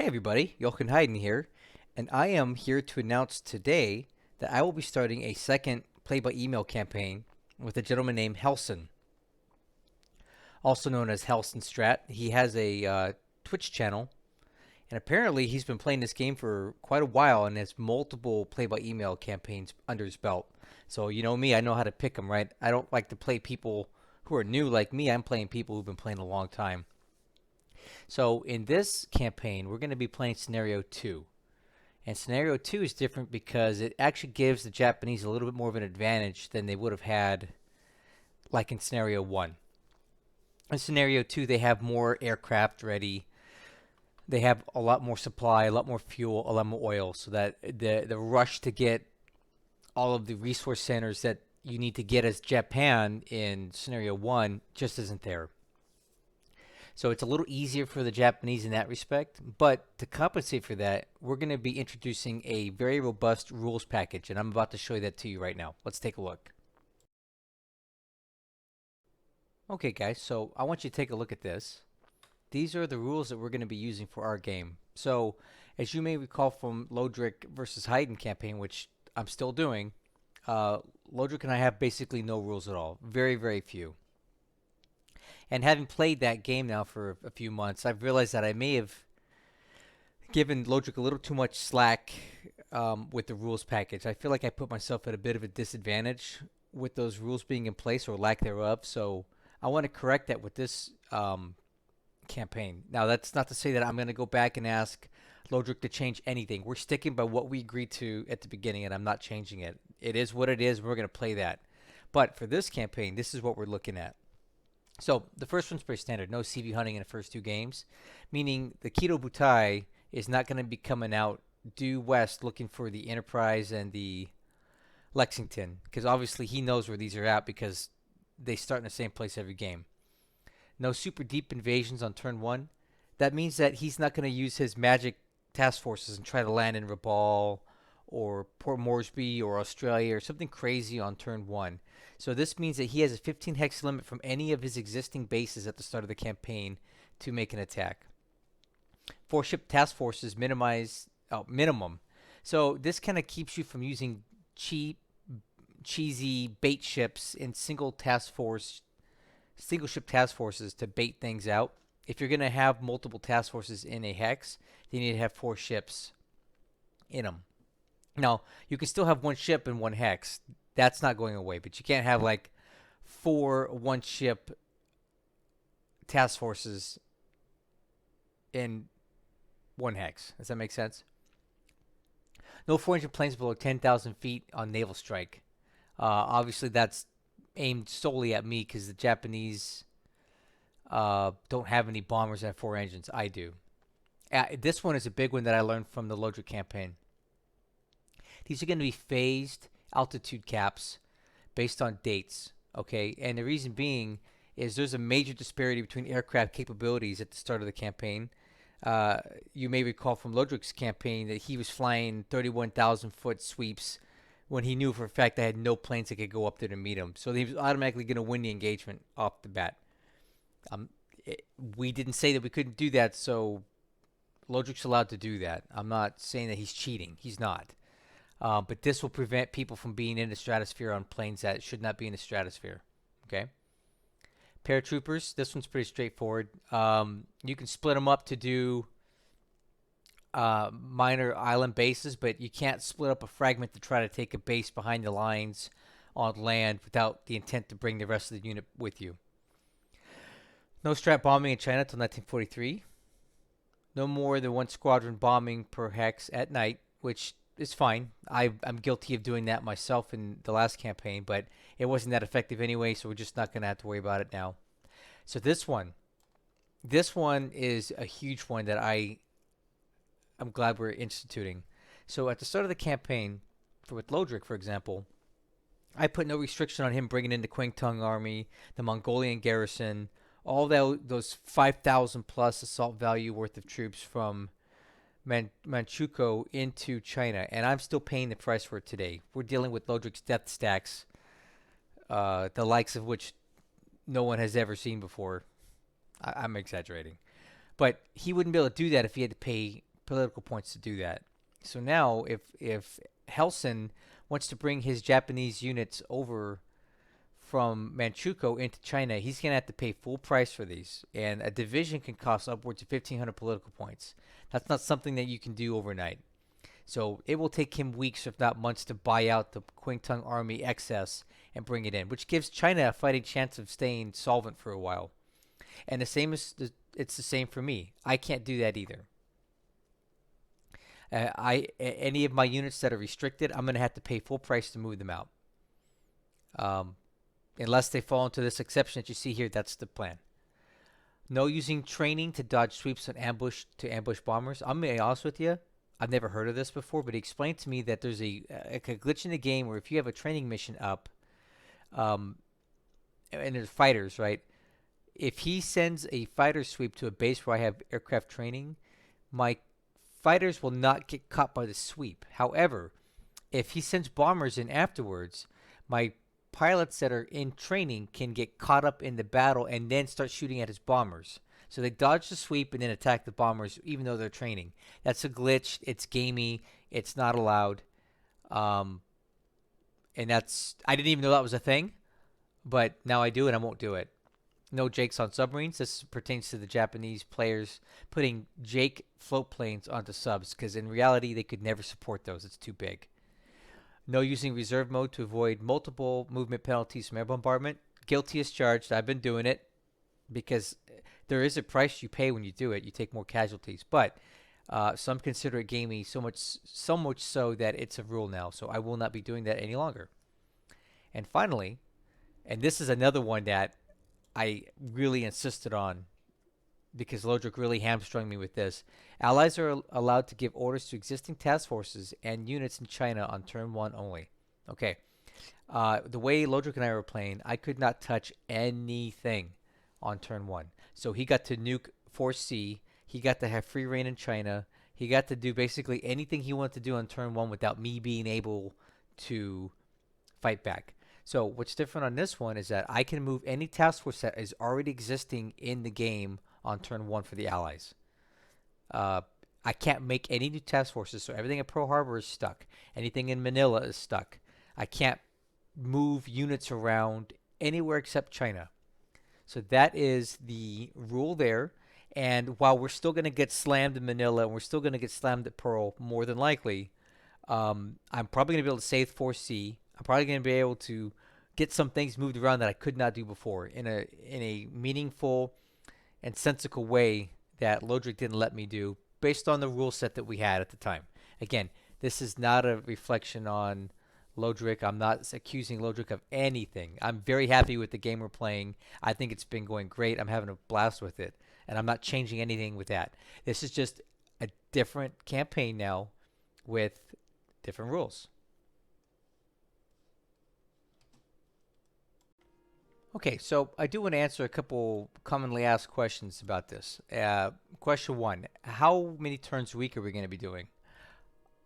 Hey everybody, Jochen Hayden here, and I am here to announce today that I will be starting a second play by email campaign with a gentleman named Helson, also known as Helson Strat. He has a Twitch channel, and apparently he's been playing this game for quite a while and has multiple play by email campaigns under his belt. So, you know me, I know how to pick them, right? I don't like to play people who are new like me. I'm playing people who've been playing a long time. So, in this campaign, we're going to be playing Scenario 2. And scenario two is different because it actually gives the Japanese a little bit more of an advantage than they would have had, like in scenario one. In scenario two, they have more aircraft ready. They have a lot more supply, a lot more fuel, a lot more oil, so that the rush to get all of the resource centers that you need to get as Japan in scenario one just isn't there. So it's a little easier for the Japanese in that respect. But to compensate for that, we're going to be introducing a very robust rules package, and I'm about to show you that to you right now. Let's take a look. Okay, guys, so I want you to take a look at this. These are the rules that we're going to be using for our game. So, as you may recall from Lodric versus Haydn campaign, which I'm still doing, uh, Lodric and I have basically no rules at all. Very, very few. And having played that game now for a few months, I've realized that I may have given Logic a little too much slack with the rules package. I feel like I put myself at a bit of a disadvantage with those rules being in place or lack thereof. So I want to correct that with this campaign. Now, that's not to say that I'm going to go back and ask Lodric to change anything. We're sticking by what we agreed to at the beginning, and I'm not changing it. It is what it is. We're going to play that. But for this campaign, this is what we're looking at. So the first one's pretty standard. No CV hunting in the first two games, meaning the Kido Butai is not going to be coming out due west looking for the Enterprise and the Lexington, because obviously he knows where these are at because they start in the same place every game. No super deep invasions on turn one. That means that he's not going to use his magic task forces and try to land in Rabaul or Port Moresby or Australia or something crazy on turn one. So this means that he has a 15 hex limit from any of his existing bases at the start of the campaign to make an attack. 4-ship task forces minimum. So this kind of keeps you from using cheap, cheesy bait ships in single ship task forces to bait things out. If you're going to have multiple task forces in a hex, you need to have 4 ships in them. Now, you can still have one ship in one hex. That's not going away, but you can't have like 4 one ship task forces in one hex. Does that make sense? No 400 planes below 10,000 feet on naval strike. Obviously, that's aimed solely at me because the Japanese don't have any bombers that have 4 engines. I do. This one is a big one that I learned from the Lodric campaign. These are going to be phased altitude caps based on dates, okay? And the reason being is there's a major disparity between aircraft capabilities at the start of the campaign. You may recall from Lodric's campaign that he was flying 31,000-foot sweeps when he knew for a fact I had no planes that could go up there to meet him. So he was automatically going to win the engagement off the bat. Um, we didn't say that we couldn't do that, so Lodric's allowed to do that. I'm not saying that he's cheating. He's not. But this will prevent people from being in the stratosphere on planes that should not be in the stratosphere. Okay. Paratroopers. This one's pretty straightforward. You can split them up to do minor island bases, but you can't split up a fragment to try to take a base behind the lines on land without the intent to bring the rest of the unit with you. No strat bombing in China until 1943. No more than 1 squadron bombing per hex at night, which is fine. I'm guilty of doing that myself in the last campaign, but it wasn't that effective anyway, so we're just not going to have to worry about it now. So this one is a huge one that I'm glad we're instituting. So at the start of the campaign, with Lodric, for example, I put no restriction on him bringing in the Kwangtung army, the Mongolian garrison, all those 5,000 plus assault value worth of troops from Manchukuo into China, and I'm still paying the price for it today. We're dealing with Lodric's death stacks, the likes of which no one has ever seen before. I'm exaggerating. But he wouldn't be able to do that if he had to pay political points to do that. So now, if Helson wants to bring his Japanese units over from Manchukuo into China, he's going to have to pay full price for these. And a division can cost upwards of 1,500 political points. That's not something that you can do overnight. So it will take him weeks, if not months, to buy out the Qingtung army excess and bring it in, which gives China a fighting chance of staying solvent for a while. And it's the same for me. I can't do that either. Any of my units that are restricted, I'm going to have to pay full price to move them out. Unless they fall into this exception that you see here, that's the plan. No using training to dodge sweeps and ambush bombers. I'm going to be honest with you. I've never heard of this before, but he explained to me that there's a glitch in the game where if you have a training mission up, and there's fighters, right? If he sends a fighter sweep to a base where I have aircraft training, my fighters will not get caught by the sweep. However, if he sends bombers in afterwards, my pilots that are in training can get caught up in the battle and then start shooting at his bombers. So they dodge the sweep and then attack the bombers even though they're training. That's a glitch. It's gamey. It's not allowed. And I didn't even know that was a thing, but now I do and I won't do it. No Jakes on submarines. This pertains to the Japanese players putting Jake float planes onto subs because in reality they could never support those. It's too big. No using reserve mode to avoid multiple movement penalties from air bombardment. Guilty as charged. I've been doing it because there is a price you pay when you do it. You take more casualties, but some consider it gamey so much so that it's a rule now. So I will not be doing that any longer. And finally, and this is another one that I really insisted on because Lodric really hamstrung me with this. Allies are allowed to give orders to existing task forces and units in China on turn 1 only. Okay. The way Lodric and I were playing, I could not touch anything on turn 1. So he got to nuke Force C. He got to have free reign in China. He got to do basically anything he wanted to do on turn 1 without me being able to fight back. So what's different on this one is that I can move any task force that is already existing in the game on turn 1 for the Allies. I can't make any new task forces, so everything at Pearl Harbor is stuck. Anything in Manila is stuck. I can't move units around anywhere except China. So that is the rule there. And while we're still going to get slammed in Manila and we're still going to get slammed at Pearl, more than likely, I'm probably going to be able to save Force C. I'm probably going to be able to get some things moved around that I could not do before in a meaningful and sensical way that Lodric didn't let me do based on the rule set that we had at the time. Again, this is not a reflection on Lodric. I'm not accusing Lodric of anything. I'm very happy with the game we're playing. I think it's been going great. I'm having a blast with it, and I'm not changing anything with that. This is just a different campaign now with different rules. Okay, so I do want to answer a couple commonly asked questions about this. Question 1, how many turns a week are we going to be doing?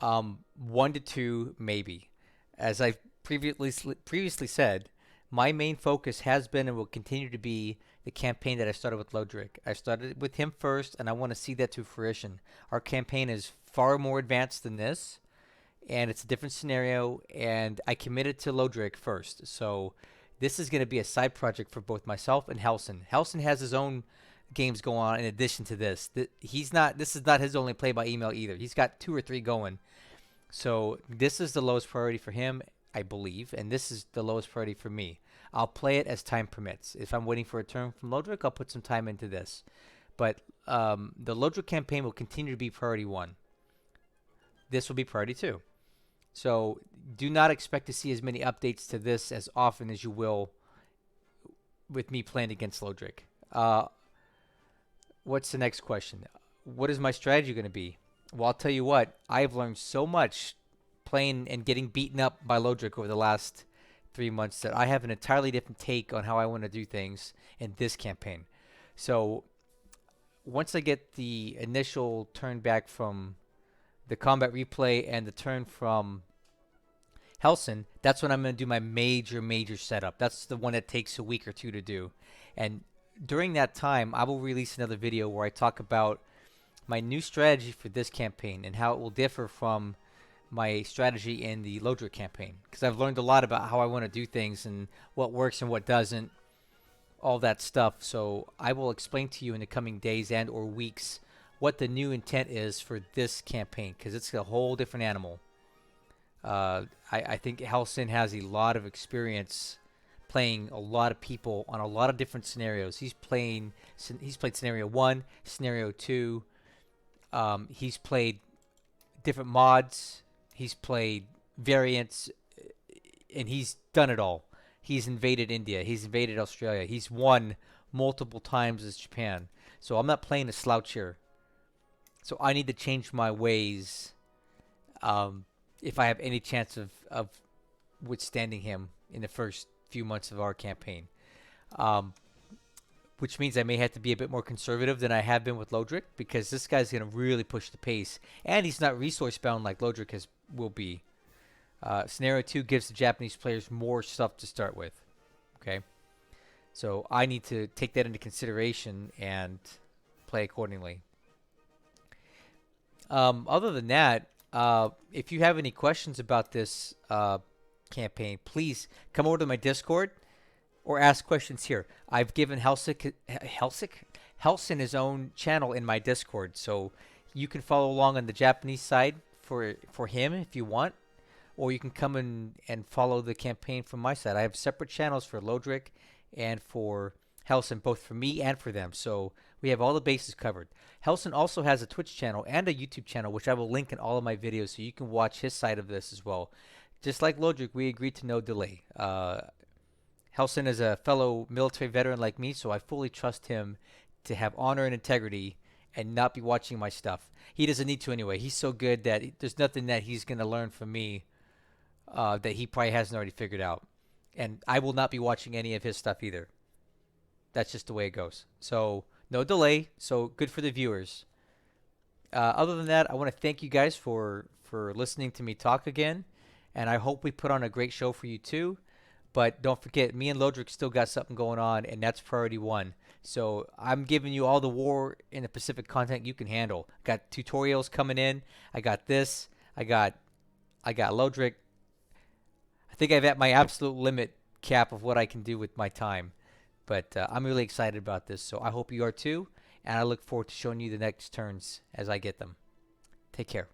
1 to 2, maybe. As I previously said, my main focus has been and will continue to be the campaign that I started with Lodric. I started with him first, and I want to see that to fruition. Our campaign is far more advanced than this, and it's a different scenario, and I committed to Lodric first. So this is going to be a side project for both myself and Helson. Helson has his own games going on in addition to this. This is not his only play by email either. He's got 2 or 3 going. So this is the lowest priority for him, I believe, and this is the lowest priority for me. I'll play it as time permits. If I'm waiting for a turn from Lodric, I'll put some time into this. But the Lodric campaign will continue to be priority 1. This will be priority 2. So do not expect to see as many updates to this as often as you will with me playing against Lodric. What's the next question? What is my strategy going to be? Well, I'll tell you what. I've learned so much playing and getting beaten up by Lodric over the last 3 months that I have an entirely different take on how I want to do things in this campaign. So once I get the initial turn back from the combat replay and the turn from Helson, that's when I'm going to do my major setup. That's the one that takes a week or 2 to do. And during that time, I will release another video where I talk about my new strategy for this campaign and how it will differ from my strategy in the Lodric campaign, because I've learned a lot about how I want to do things and what works and what doesn't, all that stuff. So I will explain to you in the coming days and or weeks what the new intent is for this campaign, because it's a whole different animal. I think Halsin has a lot of experience playing a lot of people on a lot of different scenarios. He's played scenario 1, scenario 2. He's played different mods. He's played variants, and he's done it all. He's invaded India. He's invaded Australia. He's won multiple times as Japan. So I'm not playing a slouch here. So I need to change my ways if I have any chance of withstanding him in the first few months of our campaign. Which means I may have to be a bit more conservative than I have been with Lodric, because this guy's going to really push the pace. And he's not resource bound like Lodric will be. Scenario 2 gives the Japanese players more stuff to start with. Okay? So I need to take that into consideration and play accordingly. Other than that, if you have any questions about this campaign, please come over to my Discord or ask questions here. I've given Halsin his own channel in my Discord, so you can follow along on the Japanese side for him if you want, or you can come in and follow the campaign from my side. I have separate channels for Lodric and for Halsin, both for me and for them, so we have all the bases covered. Halsin also has a Twitch channel and a YouTube channel, which I will link in all of my videos, so you can watch his side of this as well. Just like Lodric, we agreed to no delay. Halsin is a fellow military veteran like me, so I fully trust him to have honor and integrity and not be watching my stuff. He doesn't need to anyway. He's so good that there's nothing that he's going to learn from me that he probably hasn't already figured out. And I will not be watching any of his stuff either. That's just the way it goes. So no delay. So good for the viewers. Other than that, I want to thank you guys for listening to me talk again. And I hope we put on a great show for you too. But don't forget, me and Lodric still got something going on, and that's priority 1. So I'm giving you all the War in the Pacific content you can handle. Got tutorials coming in. I got this. I got Lodric. I think I've at my absolute limit cap of what I can do with my time. But I'm really excited about this, so I hope you are too. And I look forward to showing you the next turns as I get them. Take care.